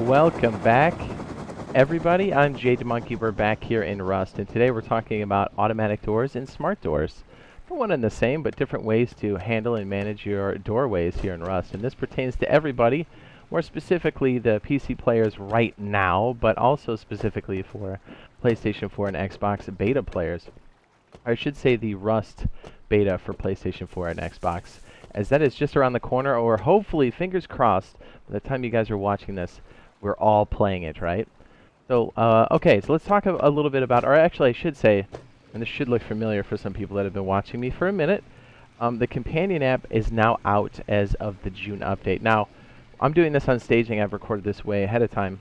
Welcome back, everybody. I'm Jade Monkey. We're back here in Rust, and today we're talking about automatic doors and smart doors. They're one and the same, but different ways to handle and manage your doorways here in Rust. And this pertains to everybody, more specifically the PC players right now, but also specifically for PlayStation 4 and Xbox beta players. I should say the Rust beta for PlayStation 4 and Xbox, as that is just around the corner, or hopefully, fingers crossed, by the time you guys are watching this, we're all playing it, right? So, okay, so let's talk a little bit about, or actually I should say, and this should look familiar for some people that have been watching me for a minute, the companion app is now out as of the June update. Now, I'm doing this on staging. I've recorded this way ahead of time,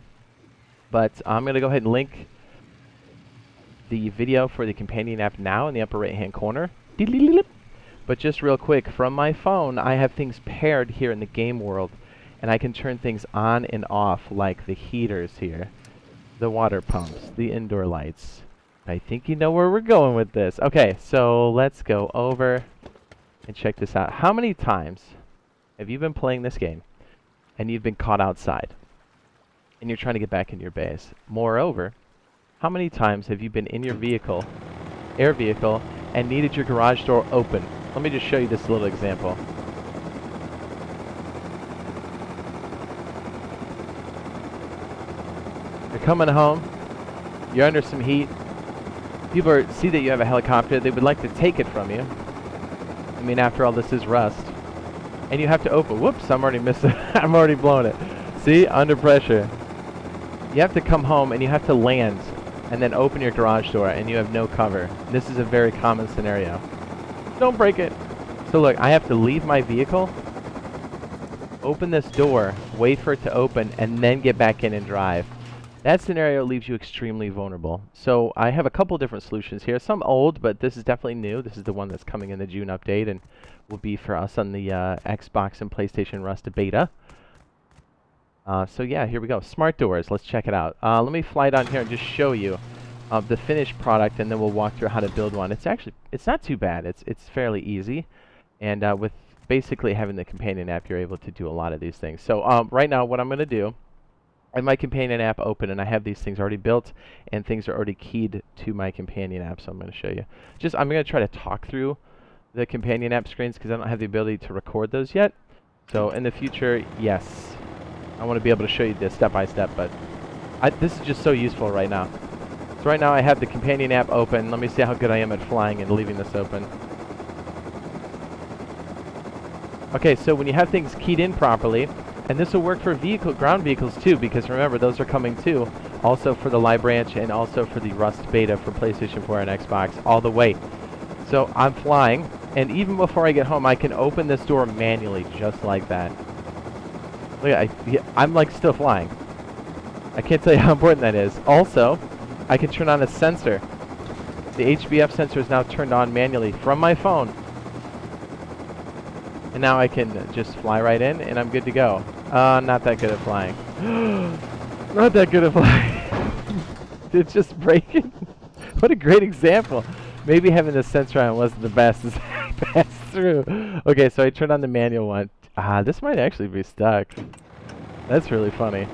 but I'm going to go ahead and link the video for the companion app now in the upper right-hand corner. But just real quick, from my phone, I have things paired here in the game world, and I can turn things on and off, like the heaters here, the water pumps, the indoor lights. I think you know where we're going with this. Okay, so let's go over and check this out. How many times have you been playing this game and you've been caught outside and you're trying to get back in your base? Moreover, how many times have you been in your vehicle, air vehicle, and needed your garage door open? Let me just show you this little example. You're coming home, you're under some heat, people see that you have a helicopter, they would like to take it from you. I mean, after all, this is Rust. And you have to open, whoops, I'm already missing, I'm already blowing it. See, under pressure. You have to come home and you have to land and then open your garage door and you have no cover. This is a very common scenario. Don't break it. So look, I have to leave my vehicle, open this door, wait for it to open, and then get back in and drive. That scenario leaves you extremely vulnerable. So I have a couple different solutions here. Some old, but this is definitely new. This is the one that's coming in the June update and will be for us on the Xbox and PlayStation Rust beta. So yeah, here we go. Smart doors. Let's check it out. Let me fly down here and just show you the finished product, and then we'll walk through how to build one. It's not too bad. It's fairly easy, and with basically having the companion app, you're able to do a lot of these things. So right now, what I'm going to do, I have my companion app open, and I have these things already built, and things are already keyed to my companion app. So I'm going to show you. I'm going to try to talk through the companion app screens because I don't have the ability to record those yet. So in the future, yes, I want to be able to show you this step by step, but this is just so useful right now. So right now I have the companion app open. Let me see how good I am at flying and leaving this open. Okay, so when you have things keyed in properly, and this will work for ground vehicles too, because remember, those are coming too, also for the live branch and also for the Rust beta for PlayStation 4 and Xbox, all the way. So I'm flying, and even before I get home, I can open this door manually, just like that. Look, I'm like still flying. I can't tell you how important that is. Also, I can turn on a sensor. The Hbf sensor is now turned on manually from my phone. And now I can just fly right in, and I'm good to go. Not that good at flying. Not that good at flying. It's just breaking. What a great example. Maybe having the sensor on wasn't the best as I passed through. Okay, so I turned on the manual one. This might actually be stuck. That's really funny.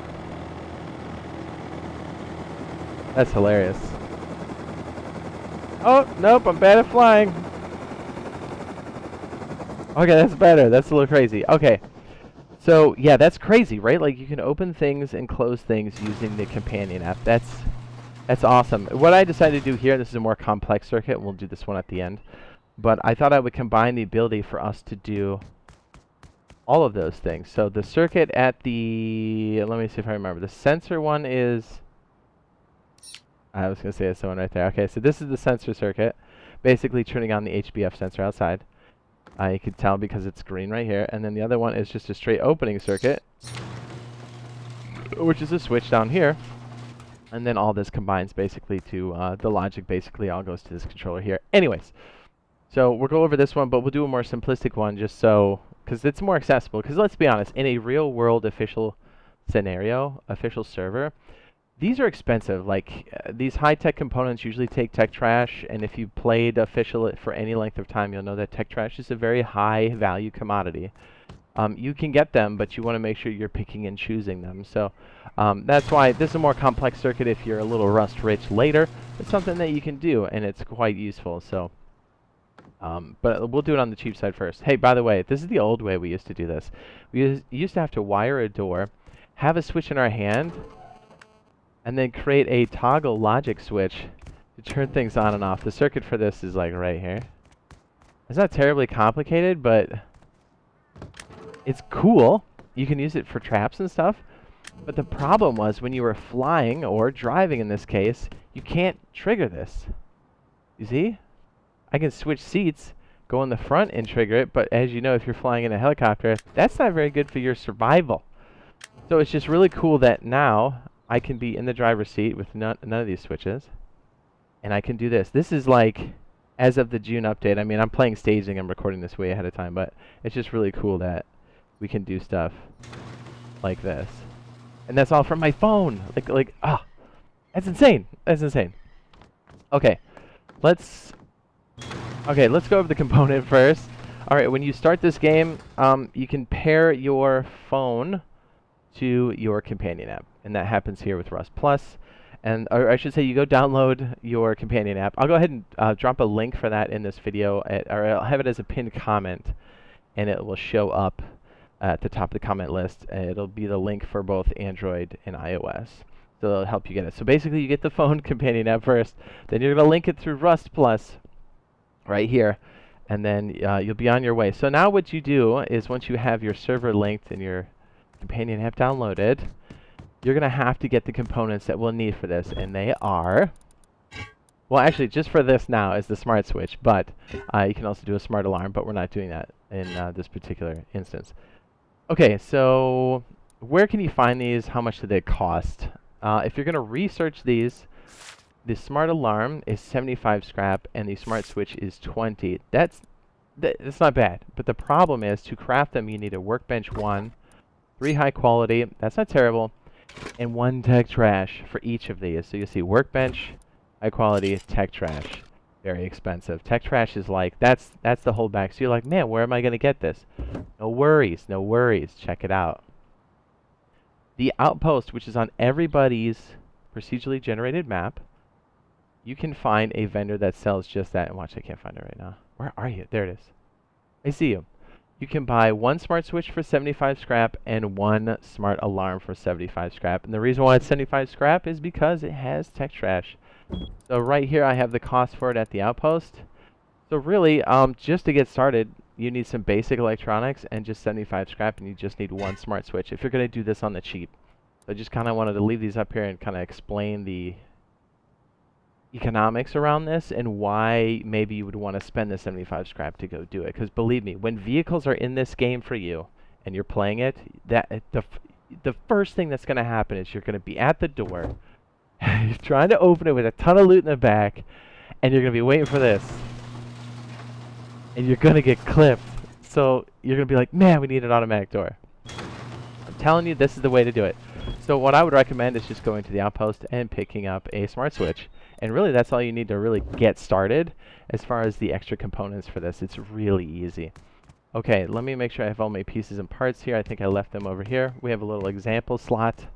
That's hilarious. Oh, nope, I'm bad at flying. Okay, that's better. That's a little crazy. Okay. So, yeah, that's crazy, right? Like, you can open things and close things using the companion app. That's awesome. What I decided to do here, this is a more complex circuit, and we'll do this one at the end. But I thought I would combine the ability for us to do all of those things. So the circuit at the, let me see if I remember. The sensor one is, I was going to say it's the one right there. Okay, so this is the sensor circuit, basically turning on the Hbf sensor outside. You can tell because it's green right here. And then the other one is just a straight opening circuit, which is a switch down here. And then all this combines basically to, the logic basically all goes to this controller here. Anyways, so we'll go over this one, but we'll do a more simplistic one just so, because it's more accessible. Because let's be honest, in a real world official scenario, official server, these are expensive. Like, these high-tech components usually take tech trash, and if you played official for any length of time, you'll know that tech trash is a very high-value commodity. You can get them, but you want to make sure you're picking and choosing them. So that's why this is a more complex circuit if you're a little rust rich later. It's something that you can do, and it's quite useful. So, but we'll do it on the cheap side first. Hey, by the way, this is the old way we used to do this. We used to have to wire a door, have a switch in our hand, and then create a toggle logic switch to turn things on and off. The circuit for this is like right here. It's not terribly complicated, but it's cool. You can use it for traps and stuff. But the problem was when you were flying, or driving in this case, you can't trigger this. You see? I can switch seats, go in the front and trigger it, but as you know, if you're flying in a helicopter, that's not very good for your survival. So it's just really cool that now I can be in the driver's seat with none of these switches, and I can do this. This is like, as of the June update, I mean, I'm playing staging, I'm recording this way ahead of time, but it's just really cool that we can do stuff like this. And that's all from my phone. That's insane. That's insane. Okay, let's go over the component first. All right, when you start this game, you can pair your phone to your companion app, and that happens here with Rust Plus. Or I should say, you go download your companion app. I'll go ahead and drop a link for that in this video, or I'll have it as a pinned comment, and it will show up at the top of the comment list. It'll be the link for both Android and iOS. So it'll help you get it. So basically, you get the phone companion app first, then you're going to link it through Rust Plus right here, and then you'll be on your way. So now what you do is, once you have your server linked and your companion app downloaded, you're going to have to get the components that we'll need for this, and they are, well, actually, just for this now is the smart switch, but you can also do a smart alarm, but we're not doing that in this particular instance. Okay, so where can you find these? How much do they cost? If you're going to research these, the smart alarm is 75 scrap, and the smart switch is 20. That's not bad, but the problem is, to craft them, you need a workbench 1, 3 high quality, that's not terrible, and 1 tech trash for each of these. So you see workbench, high quality, tech trash, very expensive. Tech trash is like, that's the holdback. So you're like, man, where am I going to get this? No worries, no worries. Check it out. The outpost, which is on everybody's procedurally generated map, you can find a vendor that sells just that. And watch, I can't find it right now. Where are you? There it is. I see you. You can buy 1 smart switch for 75 scrap and 1 smart alarm for 75 scrap. And the reason why it's 75 scrap is because it has tech trash. So right here I have the cost for it at the outpost. So really, just to get started, you need some basic electronics and just 75 scrap, and you just need 1 smart switch if you're going to do this on the cheap. So I just kind of wanted to leave these up here and kind of explain the economics around this and why maybe you would want to spend the 75 scrap to go do it. Because believe me, when vehicles are in this game for you and you're playing it, the first thing that's going to happen is you're going to be at the door, you're trying to open it with a ton of loot in the back, and you're going to be waiting for this, and you're going to get clipped. So you're going to be like, man, we need an automatic door. I'm telling you, this is the way to do it. So what I would recommend is just going to the outpost and picking up a smart switch. And really, that's all you need to really get started as far as the extra components for this. It's really easy. Okay, let me make sure I have all my pieces and parts here. I think I left them over here. We have a little example slot,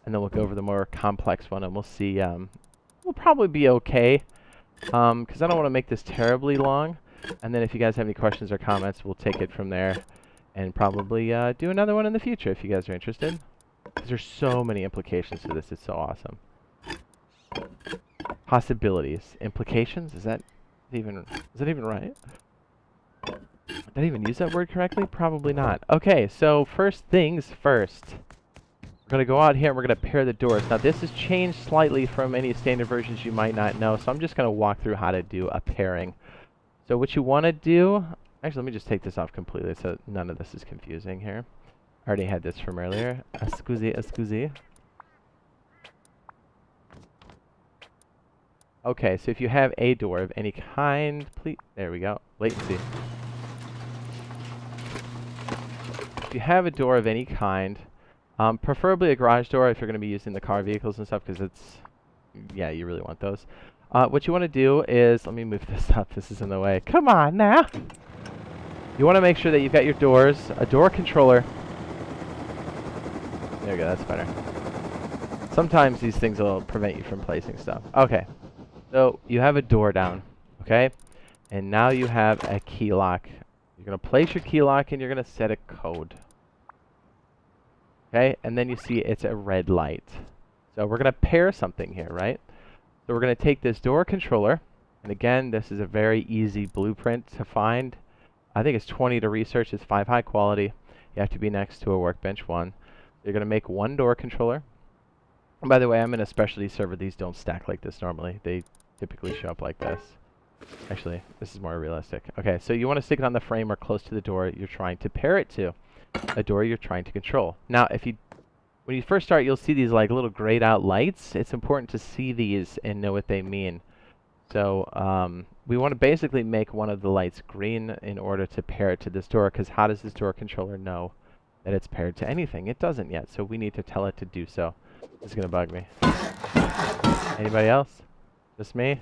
and then we'll go over the more complex one, and we'll see. We'll probably be okay, because I don't want to make this terribly long. And then if you guys have any questions or comments, we'll take it from there and probably do another one in the future if you guys are interested. Because there's so many implications to this. It's so awesome. Possibilities. Implications? Is that even right? Did I even use that word correctly? Probably not. Okay, so first things first. We're going to go out here and we're going to pair the doors. Now this has changed slightly from any standard versions you might not know, so I'm just going to walk through how to do a pairing. So what you want to do... Actually, let me just take this off completely so none of this is confusing here. I already had this from earlier. Excuse. Okay, so if you have a door of any kind, please... There we go. Latency. If you have a door of any kind, preferably a garage door if you're going to be using the car vehicles and stuff, because it's... Yeah, you really want those. What you want to do is... Let me move this up. This is in the way. Come on now! You want to make sure that you've got your doors, a door controller. There we go, that's better. Sometimes these things will prevent you from placing stuff. Okay, so you have a door down, okay? And now you have a key lock. You're going to place your key lock and you're going to set a code. Okay, and then you see it's a red light. So we're going to pair something here, right? So we're going to take this door controller, and again, this is a very easy blueprint to find. I think it's 20 to research, it's 5 high quality. You have to be next to a workbench 1. You're going to make 1 door controller. And by the way, I'm in a specialty server. These don't stack like this normally. They typically show up like this. Actually, this is more realistic. Okay, so you want to stick it on the frame or close to the door you're trying to pair it to. A door you're trying to control. Now, when you first start, you'll see these like little grayed out lights. It's important to see these and know what they mean. So we want to basically make one of the lights green in order to pair it to this door, because how does this door controller know that it's paired to anything? It doesn't yet, so we need to tell it to do so. This is going to bug me. Anybody else? Just me?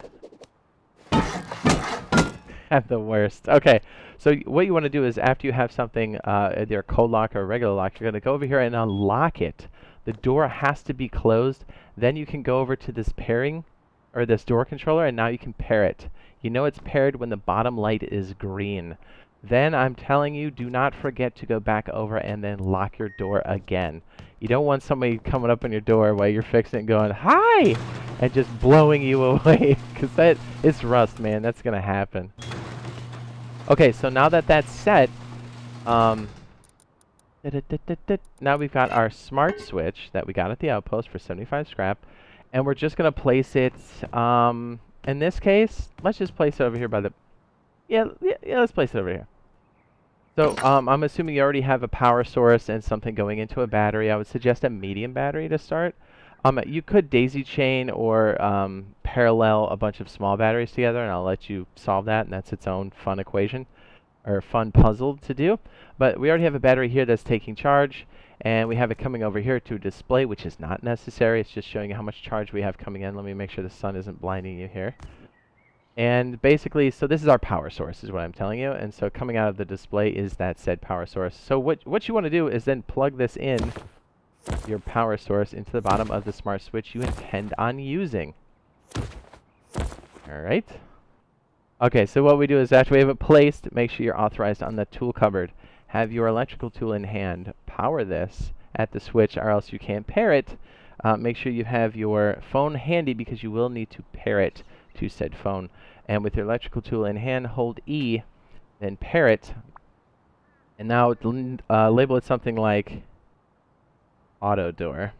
I'm the worst. Okay, so what you want to do is after you have something, either a code lock or a regular lock, you're going to go over here and unlock it. The door has to be closed. Then you can go over to this pairing, or this door controller, and now you can pair it. You know it's paired when the bottom light is green. Then I'm telling you, do not forget to go back over and then lock your door again. You don't want somebody coming up on your door while you're fixing it going, "Hi!" and just blowing you away, because it's Rust, man. That's going to happen. Okay, so now that that's set, now we've got our smart switch that we got at the outpost for 75 scrap, and we're just going to place it, in this case, let's just place it over here by the, yeah, let's place it over here. So I'm assuming you already have a power source and something going into a battery. I would suggest a medium battery to start. You could daisy chain or parallel a bunch of small batteries together, and I'll let you solve that, and that's its own fun equation, or fun puzzle to do. But we already have a battery here that's taking charge, and we have it coming over here to display, which is not necessary. It's just showing you how much charge we have coming in. Let me make sure the sun isn't blinding you here. And basically, so this is our power source, is what I'm telling you. And so coming out of the display is that said power source. So what you want to do is then plug this in, your power source, into the bottom of the smart switch you intend on using. All right. Okay, so what we do is after we have it placed, make sure you're authorized on the tool cupboard. Have your electrical tool in hand. Power this at the switch, or else you can't pair it. Make sure you have your phone handy, because you will need to pair it to said phone. And with your electrical tool in hand, hold E, then pair it. And now label it something like auto door.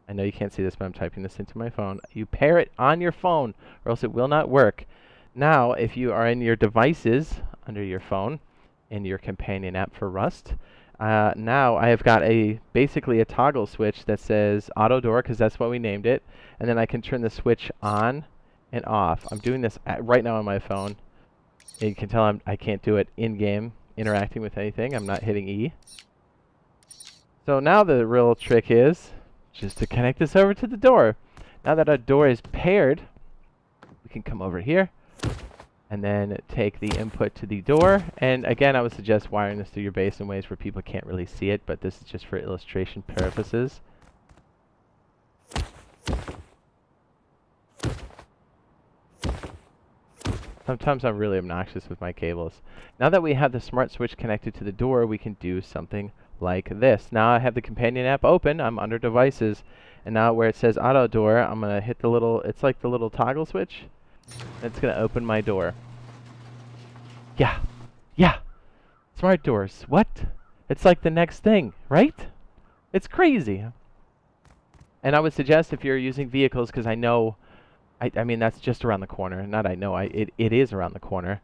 I know you can't see this, but I'm typing this into my phone. You pair it on your phone, or else it will not work. Now, if you are in your devices under your phone, in your companion app for Rust, now I have got basically a toggle switch that says auto door, because that's what we named it. And then I can turn the switch on and off. I'm doing this right now on my phone. And you can tell I can't do it in-game, interacting with anything. I'm not hitting E. So now the real trick is just to connect this over to the door. Now that our door is paired, we can come over here and then take the input to the door. And again, I would suggest wiring this through your base in ways where people can't really see it, but this is just for illustration purposes. Sometimes I'm really obnoxious with my cables. Now that we have the smart switch connected to the door, we can do something like this. Now I have the companion app open, I'm under devices, and now where it says auto door, I'm going to hit the little, it's like the little toggle switch. It's going to open my door. Yeah. Smart doors. What? It's like the next thing, right? It's crazy. And I would suggest if you're using vehicles, because I know, I mean, that's just around the corner. Not I know, it is around the corner.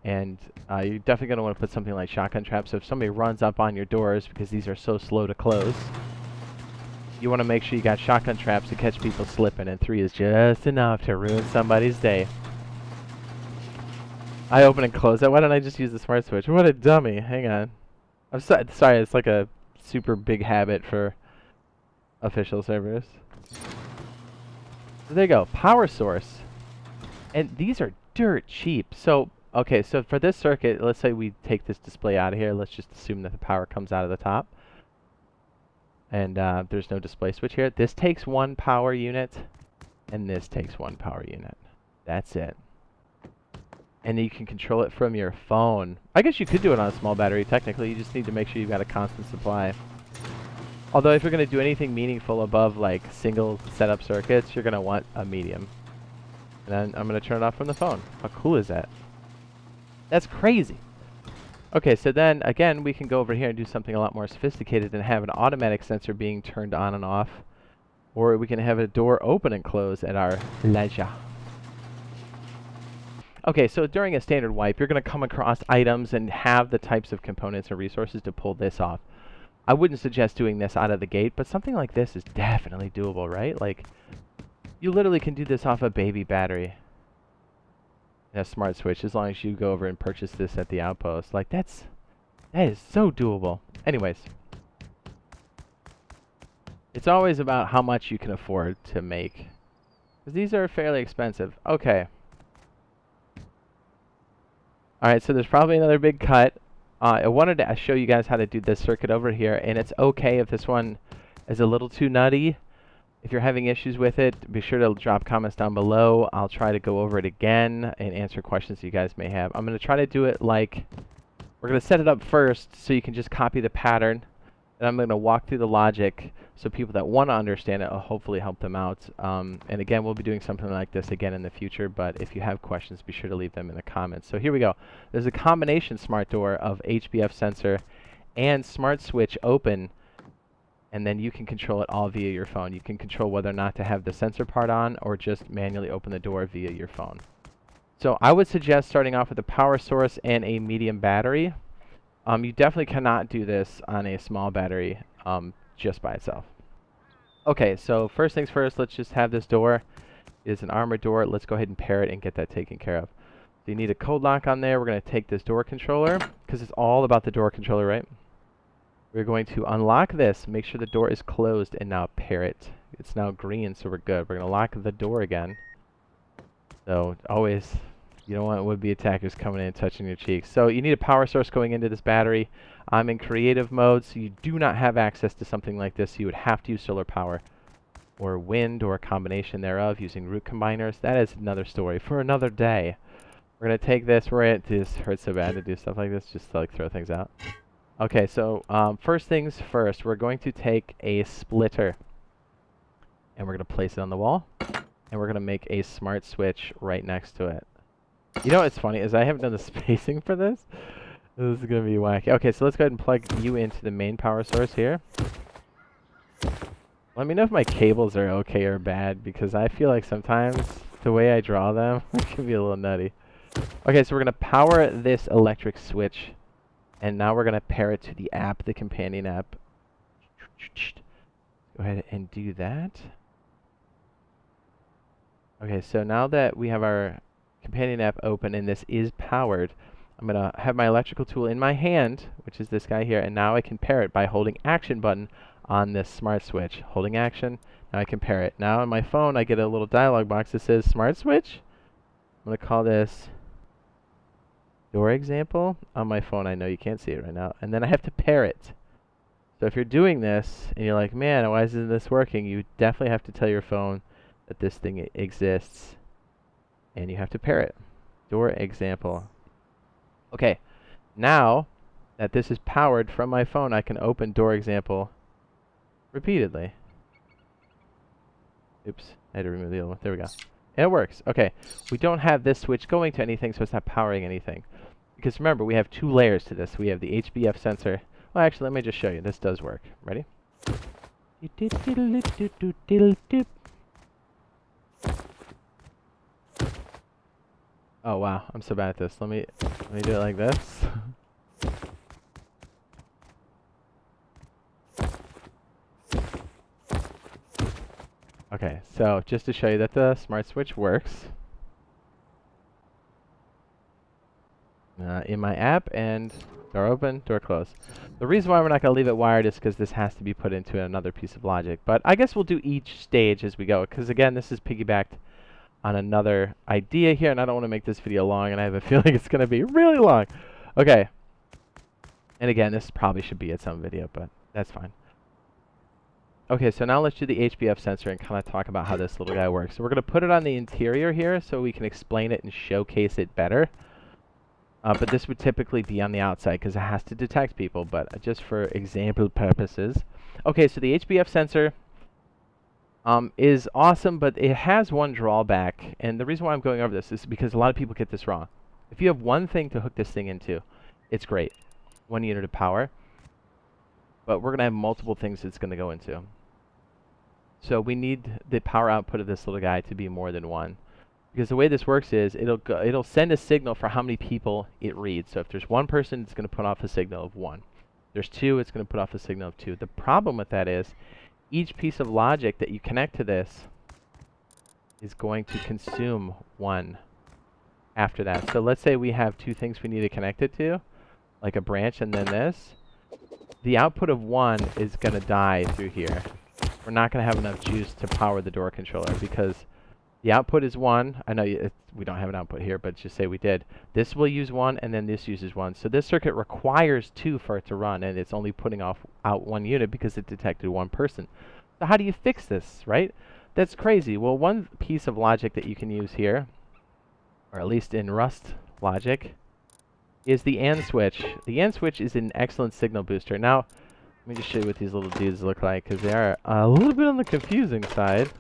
And you're definitely going to want to put something like shotgun traps. So if somebody runs up on your doors, because these are so slow to close, you want to make sure you got shotgun traps to catch people slipping, and 3 is just enough to ruin somebody's day. I open and close that. Why don't I just use the smart switch? What a dummy. Hang on. I'm sorry, it's like a super big habit for official servers. So there you go. Power source. And these are dirt cheap. So Okay, so for this circuit, let's say we take this display out of here. Let's just assume that the power comes out of the top. And there's no display switch here. This takes 1 power unit, and this takes 1 power unit. That's it. And you can control it from your phone. I guess you could do it on a small battery, technically. You just need to make sure you've got a constant supply. Although if you're going to do anything meaningful above, like, single setup circuits, you're going to want a medium. And then I'm going to turn it off from the phone. How cool is that? That's crazy. Okay, so then, again, we can go over here and do something a lot more sophisticated and have an automatic sensor being turned on and off. Or we can have a door open and close at our leisure. Okay, so during a standard wipe, you're going to come across items and have the types of components and resources to pull this off. I wouldn't suggest doing this out of the gate, but something like this is definitely doable, right? Like, you literally can do this off a baby battery. A smart switch, as long as you go over and purchase this at the outpost. Like, that is so doable. Anyways, it's always about how much you can afford to make, because these are fairly expensive. Okay. Alright, so there's probably another big cut. I wanted to show you guys how to do this circuit over here, and it's okay if this one is a little too nutty. If you're having issues with it, be sure to drop comments down below. I'll try to go over it again and answer questions you guys may have. I'm going to try to do it like, we're going to set it up first so you can just copy the pattern. And I'm going to walk through the logic so people that want to understand it will hopefully help them out. And again, we'll be doing something like this again in the future, but if you have questions, be sure to leave them in the comments. So here we go. There's a combination smart door of Hbf sensor and smart switch open, and then you can control it all via your phone. You can control whether or not to have the sensor part on or just manually open the door via your phone. So I would suggest starting off with a power source and a medium battery. You definitely cannot do this on a small battery just by itself. Okay, so first things first, let's just have this door. It's an armored door. Let's go ahead and pair it and get that taken care of. So you need a code lock on there. We're going to take this door controller, because it's all about the door controller, right? We're going to unlock this, make sure the door is closed, and now pair it. It's now green, so we're good. We're going to lock the door again. So always, you don't want would-be attackers coming in and touching your cheeks. So you need a power source going into this battery. I'm in creative mode, so you do not have access to something like this. You would have to use solar power or wind or a combination thereof using root combiners. That is another story for another day. We're going to take this. This hurts so bad to do stuff like this, just to like throw things out. Okay, so first things first, we're going to take a splitter and we're going to place it on the wall, and we're going to make a smart switch right next to it. You know what's funny is I haven't done the spacing for this. This is going to be wacky. Okay, so let's go ahead and plug you into the main power source here. Let me know if my cables are okay or bad, because I feel like sometimes the way I draw them can be a little nutty. Okay, so we're going to power this electric switch. And now we're going to pair it to the app, the companion app. Go ahead and do that. Okay, so now that we have our companion app open and this is powered, I'm going to have my electrical tool in my hand, which is this guy here, and now I can pair it by holding action button on this smart switch. Holding action, now I can pair it. Now on my phone, I get a little dialog box that says smart switch. I'm going to call this door example. On my phone, I know you can't see it right now, and then I have to pair it. So if you're doing this and you're like, man, why isn't this working, you definitely have to tell your phone that this thing exists, and you have to pair it. Door example. Okay, now that this is powered from my phone, I can open door example repeatedly. Oops, I had to remove the other one. There we go. And it works. Okay, we don't have this switch going to anything, so it's not powering anything. Because remember, we have 2 layers to this. We have the Hbf sensor. Well, actually, let me just show you. This does work. Ready? Oh, wow. I'm so bad at this. Let me do it like this. Okay, so just to show you that the smart switch works. In my app, and door open, door closed. The reason why we're not going to leave it wired is because this has to be put into another piece of logic. But I guess we'll do each stage as we go, because again, this is piggybacked on another idea here, and I don't want to make this video long, and I have a feeling it's going to be really long. Okay. And again, this probably should be its own video, but that's fine. Okay, so now let's do the Hbf sensor and kind of talk about how this little guy works. So we're going to put it on the interior here so we can explain it and showcase it better. But this would typically be on the outside because it has to detect people, but just for example purposes. Okay, so the Hbf sensor is awesome, but it has one drawback. And the reason why I'm going over this is because a lot of people get this wrong. If you have one thing to hook this thing into, it's great. 1 unit of power. But we're going to have multiple things it's going to go into. So we need the power output of this little guy to be more than 1. Because the way this works is it'll send a signal for how many people it reads. So if there's 1 person, it's going to put off a signal of 1. If there's 2, it's going to put off a signal of 2. The problem with that is each piece of logic that you connect to this is going to consume 1 after that. So let's say we have 2 things we need to connect it to, like a branch and then this. The output of 1 is going to die through here. We're not going to have enough juice to power the door controller because the output is 1. I know we don't have an output here, but just say we did. This will use 1, and then this uses 1. So this circuit requires 2 for it to run, and it's only putting out 1 unit because it detected 1 person. So how do you fix this, right? That's crazy. Well, one piece of logic that you can use here, or at least in Rust logic, is the AND switch. The AND switch is an excellent signal booster. Now, let me just show you what these little dudes look like, because they are a little bit on the confusing side.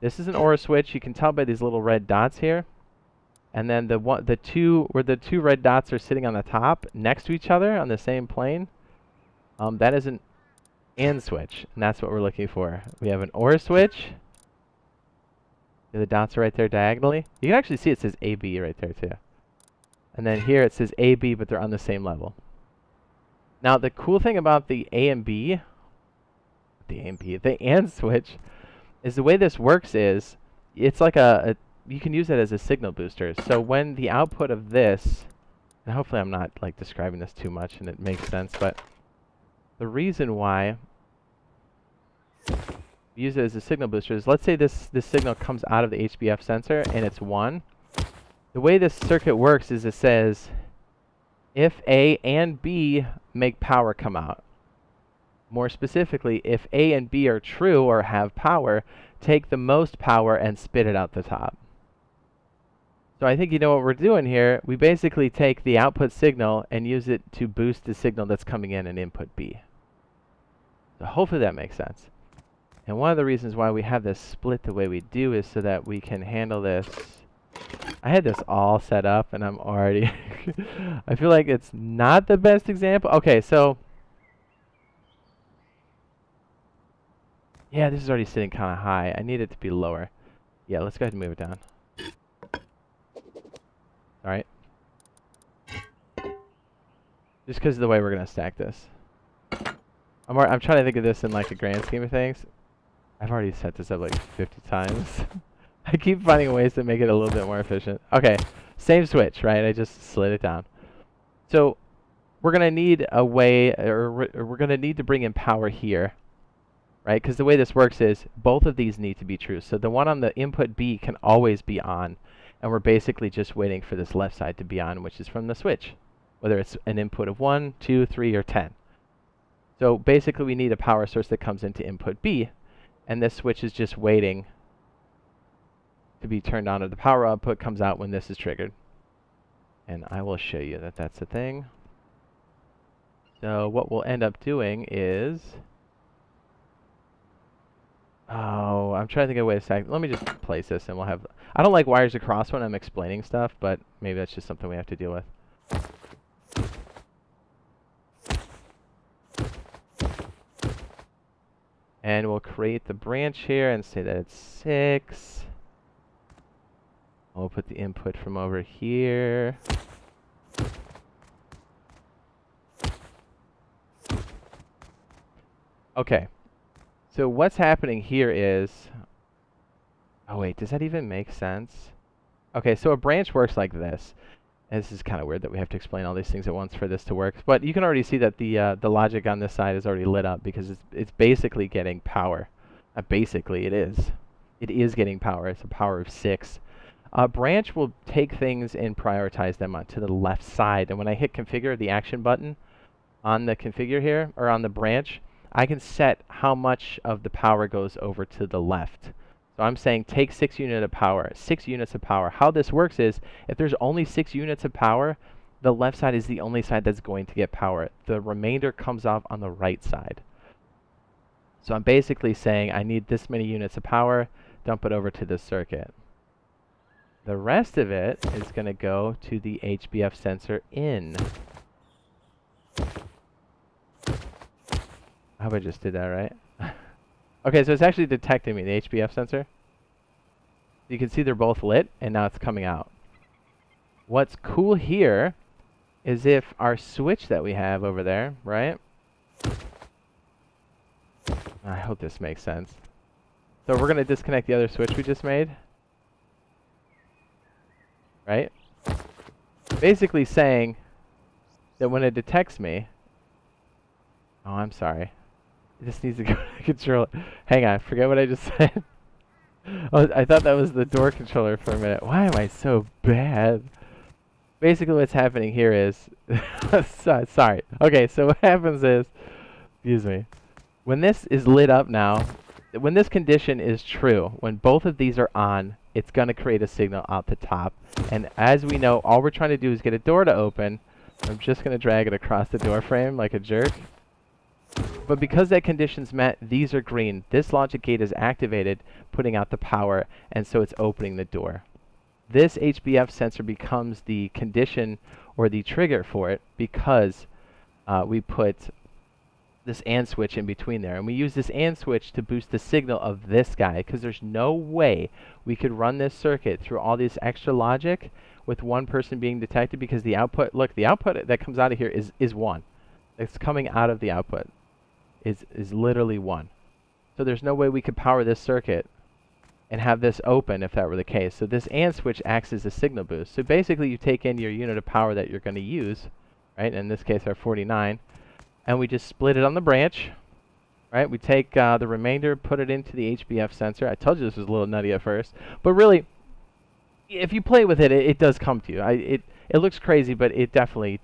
This is an OR switch. You can tell by these little red dots here. And then where the two red dots are sitting on the top next to each other on the same plane, that is an AND switch, and that's what we're looking for. We have an OR switch. The dots are right there diagonally. You can actually see it says AB right there too. And then here it says AB, but they're on the same level. Now the cool thing about the the AND switch, is the way this works is, it's like you can use it as a signal booster. So when the output of this, and hopefully I'm not like describing this too much and it makes sense, but the reason why we use it as a signal booster is, let's say this signal comes out of the Hbf sensor and it's 1. The way this circuit works is it says, if A and B make power come out. More specifically, if A and B are true or have power, take the most power and spit it out the top. So I think you know what we're doing here. We basically take the output signal and use it to boost the signal that's coming in input B. So hopefully that makes sense. And one of the reasons why we have this split the way we do is so that we can handle this. I had this all set up and I'm already I feel like it's not the best example. Okay, so yeah, this is already sitting kind of high. I need it to be lower. Yeah, let's go ahead and move it down. Alright. Just because of the way we're going to stack this. I'm trying to think of this in like a grand scheme of things. I've already set this up like 50 times. I keep finding ways to make it a little bit more efficient. Okay, same switch, right? I just slid it down. So we're going to need a way, or we're going to need to bring in power here. Right? Because the way this works is both of these need to be true. So the one on the input B can always be on. And we're basically just waiting for this left side to be on, which is from the switch. Whether it's an input of 1, 2, 3, or 10. So basically we need a power source that comes into input B. And this switch is just waiting to be turned on, or the power output comes out when this is triggered. And I will show you that that's a thing. So what we'll end up doing is... Oh, I'm trying to think of a way to stack. Let me just place this and we'll have... I don't like wires across when I'm explaining stuff, but maybe that's just something we have to deal with. And we'll create the branch here and say that it's 6. We'll put the input from over here. Okay. So what's happening here is... Oh wait, does that even make sense? Okay, so a branch works like this. And this is kind of weird that we have to explain all these things at once for this to work. But you can already see that the logic on this side is already lit up because it's basically getting power. Basically, it is. It is getting power. It's a power of 6. Branch will take things and prioritize them to the left side. And when I hit configure, the action button on the configure here, or on the branch, I can set how much of the power goes over to the left. So I'm saying take 6 units of power. 6 units of power. How this works is, if there's only 6 units of power, the left side is the only side that's going to get power. The remainder comes off on the right side. So I'm basically saying I need this many units of power, dump it over to this circuit. The rest of it is going to go to the Hbf sensor in. I hope I just did that right. Okay, so it's actually detecting me, the Hbf sensor. You can see they're both lit, and now it's coming out. What's cool here is if our switch that we have over there, right? I hope this makes sense. So we're going to disconnect the other switch we just made. Right? Basically saying that when it detects me... Oh, I'm sorry. It just needs to go to the controller. Hang on, forget what I just said. Oh, I thought that was the door controller for a minute. Why am I so bad? Basically what's happening here is... sorry. Okay, so what happens is... Excuse me. When this is lit up now, when this condition is true, when both of these are on, it's going to create a signal out the top. And as we know, all we're trying to do is get a door to open. I'm just going to drag it across the door frame like a jerk. But because that condition's met, these are green. This logic gate is activated, putting out the power, and so it's opening the door. This Hbf sensor becomes the condition or the trigger for it because we put this AND switch in between there. And we use this AND switch to boost the signal of this guy, because there's no way we could run this circuit through all this extra logic with one person being detected, because the output, look, the output that comes out of here is 1. It's coming out of the output is literally 1. So there's no way we could power this circuit and have this open if that were the case. So this AND switch acts as a signal boost. So basically you take in your unit of power that you're going to use, right? In this case our 49, and we just split it on the branch, right? We take the remainder, put it into the Hbf sensor. I told you this was a little nutty at first, but really, if you play with it, it does come to you. It looks crazy, but it definitely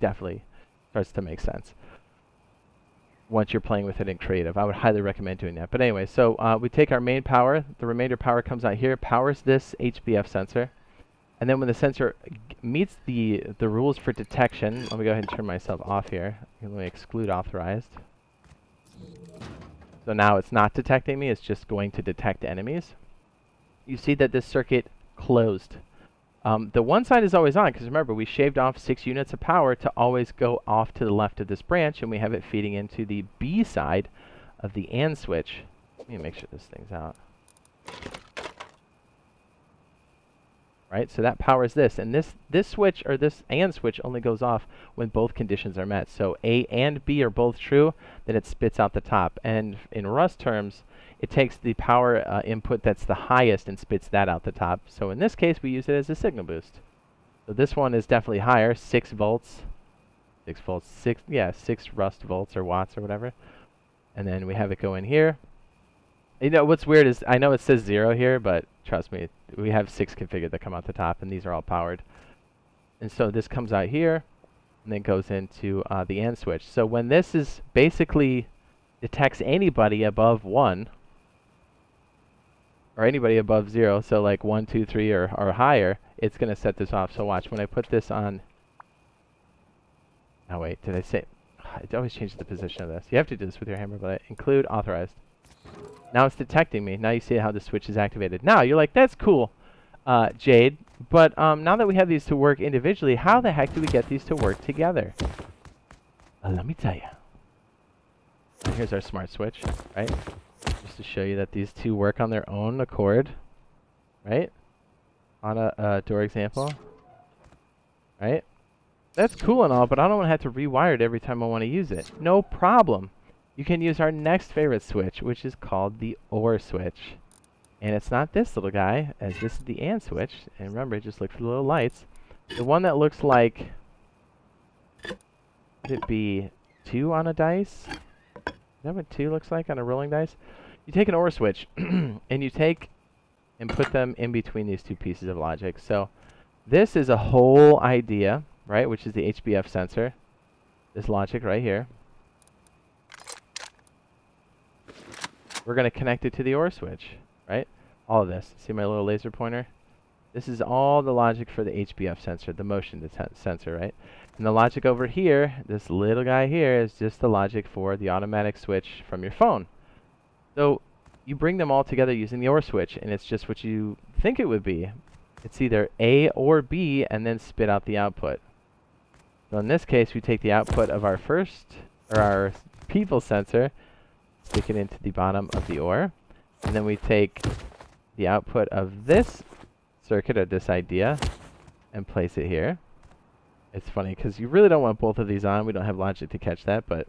starts to make sense once you're playing with it in creative. I would highly recommend doing that. But anyway, so we take our main power, the remainder power comes out here, powers this Hbf sensor, and then when the sensor meets the rules for detection, let me go ahead and turn myself off here. Let me exclude authorized. So now it's not detecting me, it's just going to detect enemies. You see that this circuit closed. The one side is always on, because remember, we shaved off 6 units of power to always go off to the left of this branch, and we have it feeding into the B side of the AND switch. Let me make sure this thing's out. Right, so that powers this, and this switch, or this AND switch, only goes off when both conditions are met. So A and B are both true, then it spits out the top. And in Rust terms, it takes the power input that's the highest and spits that out the top. So in this case, we use it as a signal boost. So this one is definitely higher, 6 volts. 6 volts, 6 Rust volts or watts or whatever. And then we have it go in here. You know, what's weird is, I know it says 0 here, but trust me, we have 6 configured that come out the top, and these are all powered. And so this comes out here, and then goes into the AND switch. So when this is basically detects anybody above 1, or anybody above 0, so like 1, 2, 3, or higher, it's going to set this off. So watch, when I put this on... Oh wait, did I say... It always changes the position of this. You have to do this with your hammer, but include authorized. Now it's detecting me. Now you see how the switch is activated. Now you're like, that's cool, Jade. But now that we have these to work individually, how the heck do we get these to work together? Let me tell you. Here's our smart switch, right? Just to show you that these two work on their own accord, right? On a door example, right? That's cool and all, but I don't want to have to rewire it every time I want to use it. No problem. You can use our next favorite switch, which is called the OR switch. And it's not this little guy, as this is the AND switch. And remember, just look for the little lights. The one that looks like... Would it be 2 on a dice? Is that what 2 looks like on a rolling dice? You take an OR switch, and you take and put them in between these two pieces of logic. So this is a whole idea, right, which is the Hbf sensor. This logic right here. We're going to connect it to the OR switch, right? All of this. See my little laser pointer? This is all the logic for the Hbf sensor, the motion sensor, right? And the logic over here, this little guy here, is just the logic for the automatic switch from your phone. So you bring them all together using the OR switch, and it's just what you think it would be. It's either A or B, and then spit out the output. So in this case, we take the output of our our people sensor, stick it into the bottom of the OR, and then we take the output of this circuit, or this idea, and place it here. It's funny, because you really don't want both of these on. We don't have logic to catch that, but...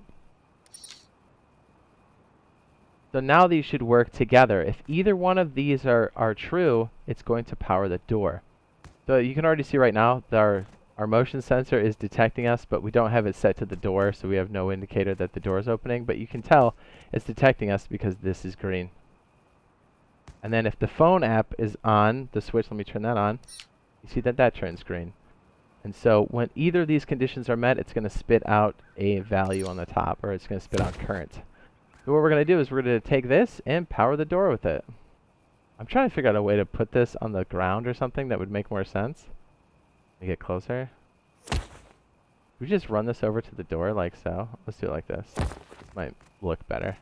So now these should work together. If either one of these are true, it's going to power the door. So you can already see right now that our motion sensor is detecting us, but we don't have it set to the door, so we have no indicator that the door is opening. But you can tell it's detecting us because this is green. And then if the phone app is on, the switch, let me turn that on, you see that that turns green. And so when either of these conditions are met, it's going to spit out a value on the top, or it's going to spit out current. So what we're going to do is we're going to take this and power the door with it. I'm trying to figure out a way to put this on the ground or something that would make more sense. Let me get closer. We just run this over to the door like so. Let's do it like this. This might look better.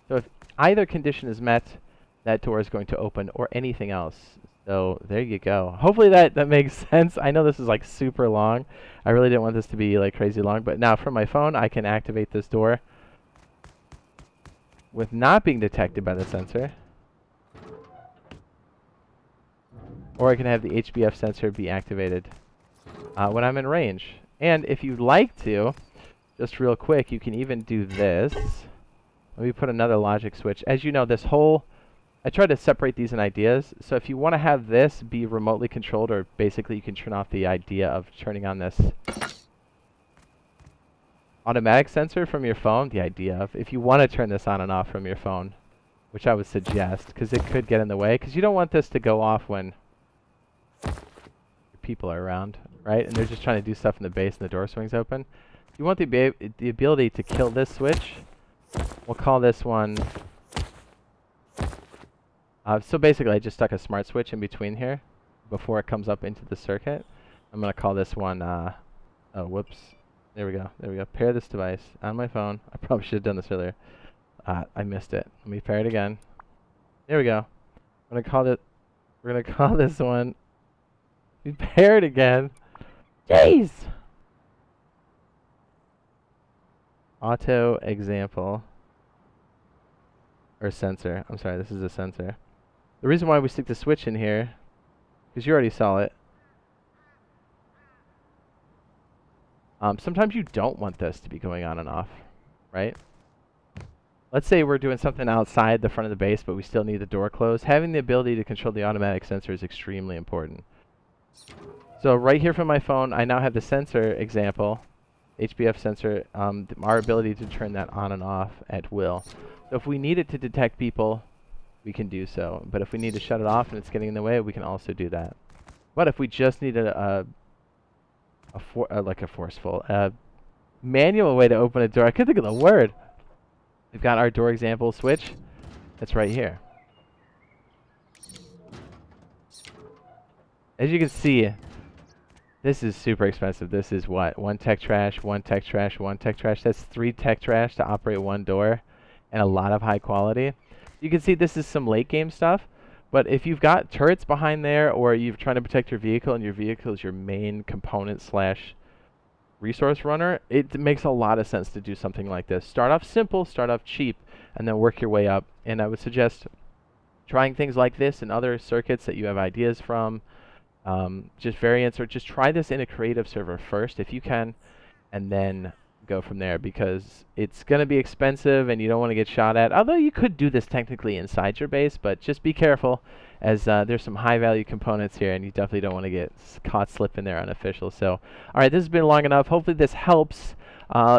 So if either condition is met, that door is going to open, or anything else. So there you go. Hopefully that makes sense. I know this is like super long. I really didn't want this to be like crazy long, but now from my phone I can activate this door with not being detected by the sensor. Or I can have the Hbf sensor be activated when I'm in range. And if you'd like to, just real quick, you can even do this. Let me put another logic switch. As you know, this whole... I try to separate these in ideas. So if you want to have this be remotely controlled, or basically you can turn off the idea of turning on this automatic sensor from your phone, the idea of, if you want to turn this on and off from your phone, which I would suggest, because it could get in the way, because you don't want this to go off when your people are around, right? And they're just trying to do stuff in the base and the door swings open. You want the ability to kill this switch. We'll call this one... so basically I just stuck a smart switch in between here before it comes up into the circuit. I'm going to call this one, oh whoops, there we go, pair this device on my phone. I probably should have done this earlier. I missed it. Let me pair it again. There we go. we're going to call this one, we pair it again. Jeez! Auto example, or sensor, I'm sorry, this is a sensor. The reason why we stick the switch in here, because you already saw it. Sometimes you don't want this to be going on and off, right? Let's say we're doing something outside the front of the base, but we still need the door closed. Having the ability to control the automatic sensor is extremely important. So right here from my phone, I now have the sensor example, Hbf sensor, our ability to turn that on and off at will. So if we need it to detect people, we can do so. But if we need to shut it off and it's getting in the way, we can also do that. But if we just need a forceful, manual way to open a door, I couldn't think of the word. We've got our door example switch. That's right here. As you can see, this is super expensive. This is what? One tech trash, one tech trash, one tech trash. That's 3 tech trash to operate one door, and a lot of high quality. You can see this is some late game stuff, but if you've got turrets behind there, or you're trying to protect your vehicle and your vehicle is your main component slash resource runner, it makes a lot of sense to do something like this. Start off simple, start off cheap, and then work your way up. And I would suggest trying things like this and other circuits that you have ideas from, just variants, or just try this in a creative server first if you can, and then go from there, because it's going to be expensive and you don't want to get shot at. Although you could do this technically inside your base, but just be careful, as there's some high value components here and you definitely don't want to get caught slipping there unofficial. So alright, this has been long enough. Hopefully this helps.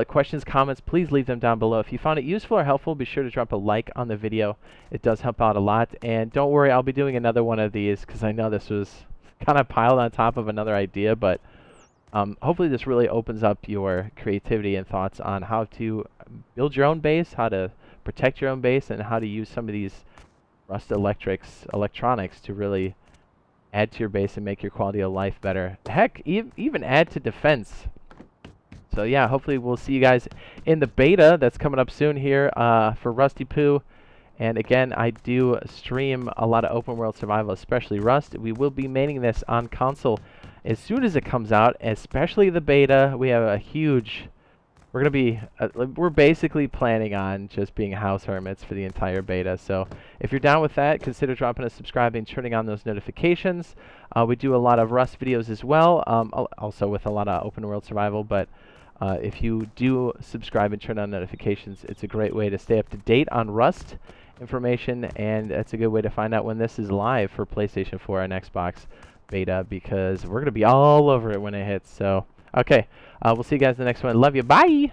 Questions, comments, please leave them down below. If you found it useful or helpful, be sure to drop a like on the video. It does help out a lot. And don't worry, I'll be doing another one of these because I know this was kind of piled on top of another idea, but hopefully this really opens up your creativity and thoughts on how to build your own base, how to protect your own base, and how to use some of these Rust electronics to really add to your base and make your quality of life better. Heck, even add to defense. So yeah, hopefully we'll see you guys in the beta that's coming up soon here for Rusty Poo. And again, I do stream a lot of open world survival, especially Rust. We will be maining this on console as soon as it comes out, especially the beta. We have a huge... we're basically planning on just being house hermits for the entire beta. So if you're down with that, consider dropping a subscribe and turning on those notifications. We do a lot of Rust videos as well, also with a lot of open world survival, but if you do subscribe and turn on notifications, it's a great way to stay up to date on Rust information, and it's a good way to find out when this is live for PlayStation 4 and Xbox beta, because we're going to be all over it when it hits. So, okay, we'll see you guys in the next one. Love you. Bye!